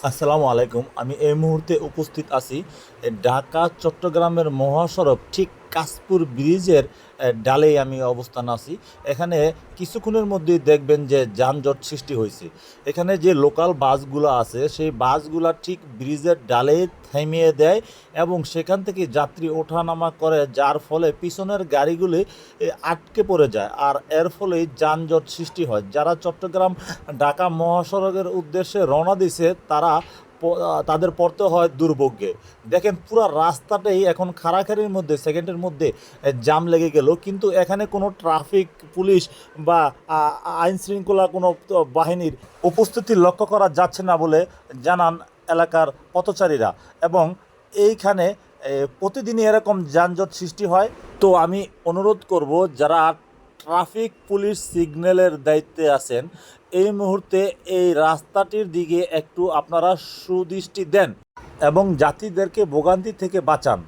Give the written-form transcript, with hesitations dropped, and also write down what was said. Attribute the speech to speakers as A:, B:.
A: আসসালামু আলাইকুম। আমি এই মুহূর্তে উপস্থিত আছি ঢাকা চট্টগ্রামের মহাসড়ক ঠিক কাশপুর ব্রিজের ডালেই আমি অবস্থান আছি। এখানে কিছুক্ষণের মধ্যেই দেখবেন যে যানজট সৃষ্টি হয়েছে। এখানে যে লোকাল বাসগুলো আছে সেই বাসগুলা ঠিক ব্রিজের ডালে থামিয়ে দেয় এবং সেখান থেকে যাত্রী ওঠানামা করে, যার ফলে পিছনের গাড়িগুলি আটকে পড়ে যায় আর এর ফলেই যানজট সৃষ্টি হয়। যারা চট্টগ্রাম ঢাকা মহাসড়কের উদ্দেশ্যে রওনা দিছে তাদের পড়তে হয় দুর্ভোগে। দেখেন পুরো রাস্তাটাই এখন খাড়াখাড়ির মধ্যে সেকেন্ডের মধ্যে জাম লেগে গেল, কিন্তু এখানে কোনো ট্রাফিক পুলিশ বা আইন শৃঙ্খলা কোনো বাহিনীর উপস্থিতি লক্ষ্য করা যাচ্ছে না বলে জানান এলাকার পথচারীরা। এবং এইখানে প্রতিদিনই এরকম যানজট সৃষ্টি হয়। তো আমি অনুরোধ করব, যারা ট্রাফিক পুলিশ সিগন্যালের দায়িত্বে আছেন, এই মুহূর্তে এই রাস্তাটির দিকে একটু আপনারা সুদৃষ্টি দেন এবং যাত্রীদেরকে ভোগান্তি থেকে বাঁচান।